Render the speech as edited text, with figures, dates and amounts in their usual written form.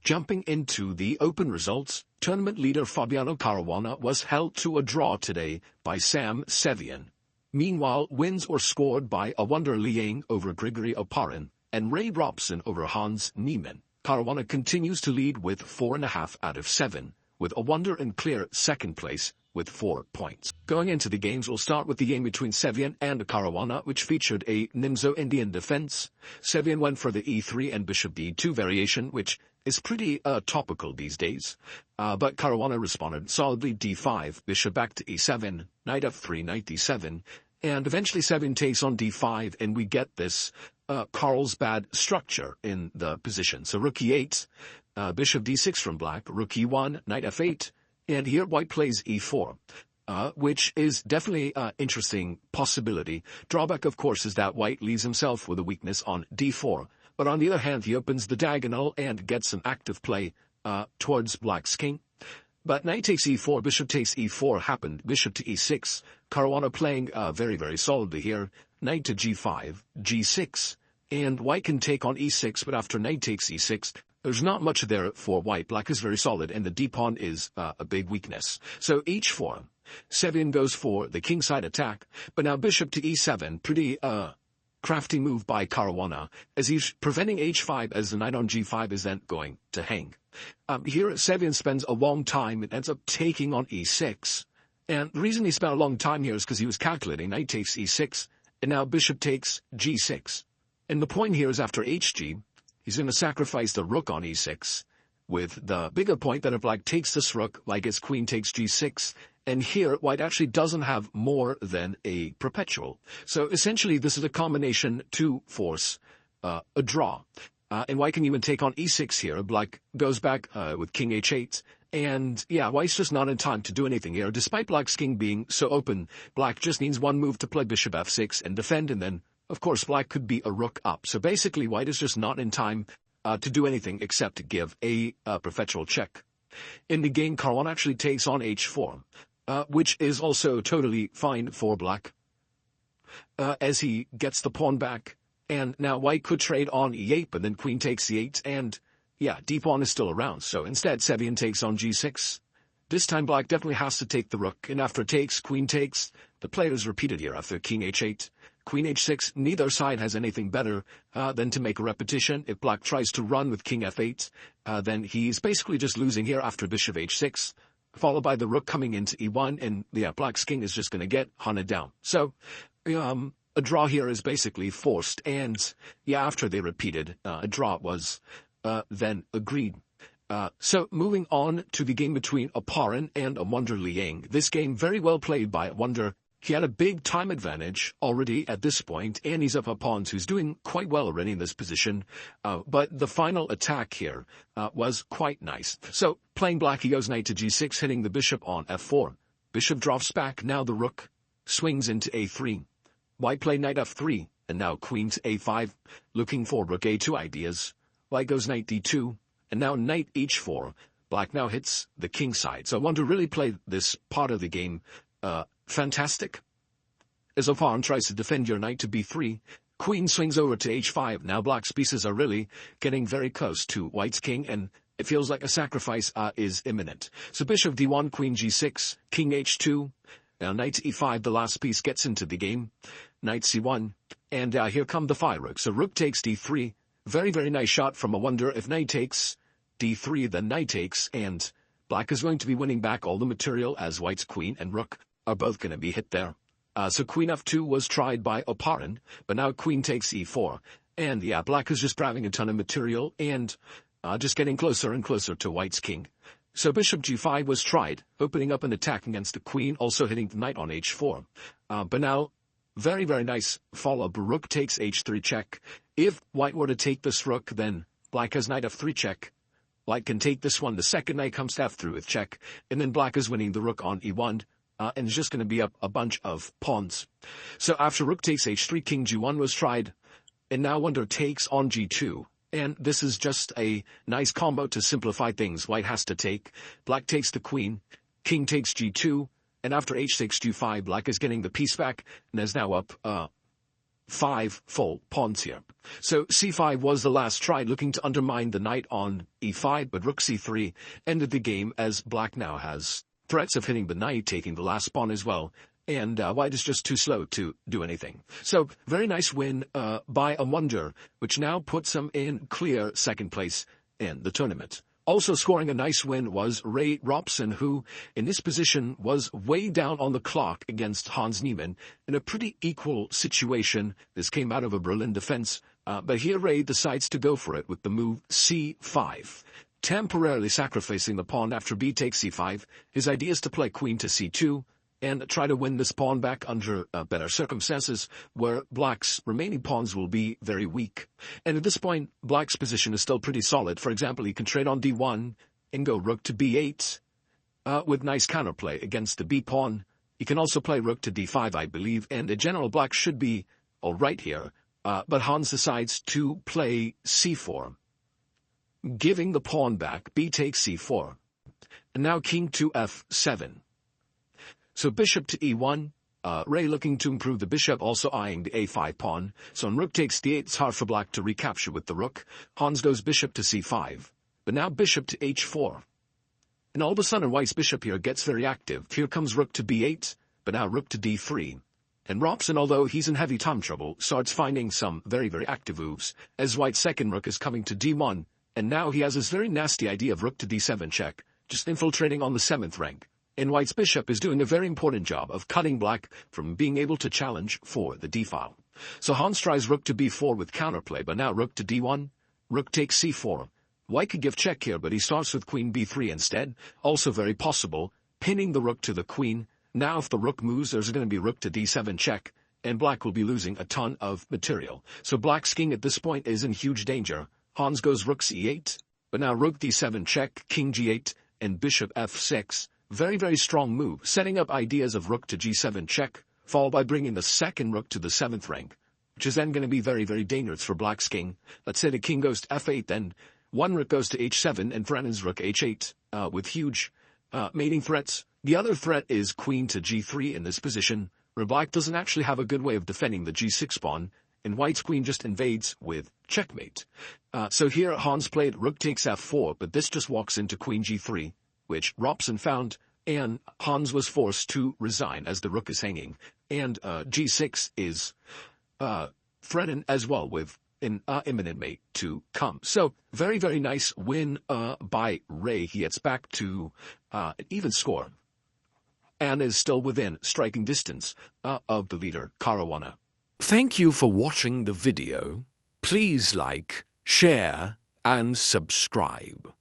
Jumping into the open results, tournament leader Fabiano Caruana was held to a draw today by Sam Sevian. Meanwhile, wins were scored by a wonder Liang over Grigory Oparin and Ray Robson over Hans Niemann. Caruana continues to lead with 4.5 out of 7, with a wonder in clear second place with 4 points. Going into the games, we'll start with the game between Sevian and Caruana, which featured a Nimzo Indian defense. Sevian went for the e3 and bishop d2 variation, which is pretty topical these days. But Caruana responded solidly d5, bishop back to e7, knight f3, knight d7, and eventually Sevian takes on d5, and we get this Carlsbad structure in the position. So rook e8, bishop d6 from black, rook e1, knight f8, and here white plays e4, which is definitely an interesting possibility. Drawback, of course, is that white leaves himself with a weakness on d4. But on the other hand, he opens the diagonal and gets an active play towards black's king. But knight takes e4, bishop takes e4 happened, bishop to e6. Caruana playing very, very solidly here. Knight to g5, g6, and white can take on e6, but after knight takes e6, there's not much there for white. Black is very solid, and the d-pawn is a big weakness. So h4, Sevian goes for the kingside attack, but now bishop to e7, pretty crafty move by Caruana, as he's preventing h5 as the knight on g5 is then going to hang. Here, Sevian spends a long time and ends up taking on e6. And the reason he spent a long time here is because he was calculating knight takes e6, and now bishop takes g6. And the point here is after hg, he's going to sacrifice the rook on e6, with the bigger point that if black takes this rook, like his queen takes g6, and here white actually doesn't have more than a perpetual. So essentially this is a combination to force a draw. And white can even take on e6 here. Black goes back with king h8. And yeah, white's just not in time to do anything here. Despite black's king being so open, black just needs one move to play bishop f6 and defend, and then, of course, black could be a rook up. So basically, white is just not in time to do anything except to give a perpetual check. In the game, Caruana actually takes on h4, which is also totally fine for black, as he gets the pawn back. And now white could trade on e8, but then queen takes e8, and yeah, d-pawn is still around. So instead, Sevian takes on g6. This time, black definitely has to take the rook, and after takes, queen takes. The play is repeated here after king h8. Queen h6, neither side has anything better than to make a repetition. If black tries to run with king f8, then he's basically just losing here after bishop h6, followed by the rook coming into e1, and yeah, black's king is just going to get hunted down. So, a draw here is basically forced, and yeah, after they repeated, a draw was then agreed. So moving on to the game between Oparin and a wonder Liang. This game very well played by a wonder. He had a big time advantage already at this point, and he's up a pawn who's doing quite well already in this position. But the final attack here was quite nice. So playing black, he goes knight to g6, hitting the bishop on f4. Bishop drops back, now the rook swings into a3. White played knight f3, and now queen to a5, looking for rook a2 ideas. White goes knight d2, and now knight h4. Black now hits the king side. So wonder really played this part of the game fantastic. As Oparin tries to defend your knight to b3, queen swings over to h5. Now black's pieces are really getting very close to white's king, and it feels like a sacrifice is imminent. So bishop d1, queen g6, king h2. Now knight to e5, the last piece gets into the game. Knight c1, and here come the fire rook. So rook takes d3. Very, very nice shot from a wonder. If knight takes d3, then knight takes, and black is going to be winning back all the material as white's queen and rook are both going to be hit there. So queen f2 was tried by Oparin, but now queen takes e4. And yeah, black is just grabbing a ton of material and just getting closer and closer to white's king. So bishop g5 was tried, opening up an attack against the queen, also hitting the knight on h4. But now, very, very nice follow-up. Rook takes h3 check. If white were to take this rook, then black has knight f3 check. White can take this one. The second knight comes to f3 with check, and then black is winning the rook on e1. And it's just going to be a bunch of pawns. So after rook takes h3, king g1 was tried, and now wonder takes on g2. And this is just a nice combo to simplify things. White has to take. Black takes the queen. King takes g2. And after h6, g5, black is getting the piece back and is now up 5 full pawns here. So c5 was the last try, looking to undermine the knight on e5, but rook c3 ended the game, as black now has threats of hitting the knight, taking the last pawn as well, and white is just too slow to do anything. So very nice win by a wonder, which now puts him in clear second place in the tournament. Also scoring a nice win was Ray Robson, who, in this position, was way down on the clock against Hans Niemann in a pretty equal situation. This came out of a Berlin defense, but here Ray decides to go for it with the move c5, temporarily sacrificing the pawn after b takes c5. His idea is to play queen to c2, and try to win this pawn back under better circumstances, where black's remaining pawns will be very weak. And at this point, black's position is still pretty solid. For example, he can trade on d1 and go rook to b8 with nice counterplay against the b pawn. He can also play rook to d5, I believe, and in general, black should be all right here. But Hans decides to play c4, giving the pawn back. B takes c4, and now king to f7. So bishop to e1, Ray looking to improve the bishop, also eyeing the a5 pawn. So on rook takes d8, it's hard for black to recapture with the rook. Hans goes bishop to c5, but now bishop to h4. And all of a sudden, white's bishop here gets very active. Here comes rook to b8, but now rook to d3. And Robson, although he's in heavy time trouble, starts finding some very, very active moves, as white's second rook is coming to d1, and now he has this very nasty idea of rook to d7 check, just infiltrating on the 7th rank. And white's bishop is doing a very important job of cutting black from being able to challenge for the d-file. So Hans tries rook to b4 with counterplay, but now rook to d1, rook takes c4. White could give check here, but he starts with queen b3 instead, also very possible, pinning the rook to the queen. Now if the rook moves, there's going to be rook to d7 check, and black will be losing a ton of material. So black's king at this point is in huge danger. Hans goes rook c8, but now rook d7 check, king g8, and bishop f6. Very, very strong move, setting up ideas of rook to g7 check, followed by bringing the second rook to the 7th rank, which is then going to be very, very dangerous for black's king. Let's say the king goes to f8, then one rook goes to h7 and threatens rook h8 with huge mating threats. The other threat is queen to g3 in this position, where black doesn't actually have a good way of defending the g6 pawn, and white's queen just invades with checkmate. So here Hans played rook takes f4, but this just walks into queen g3, which Robson found, and Hans was forced to resign as the rook is hanging. And g6 is threatened as well with an imminent mate to come. So very, very nice win by Ray. He gets back to an even score and is still within striking distance of the leader, Caruana. Thank you for watching the video. Please like, share, and subscribe.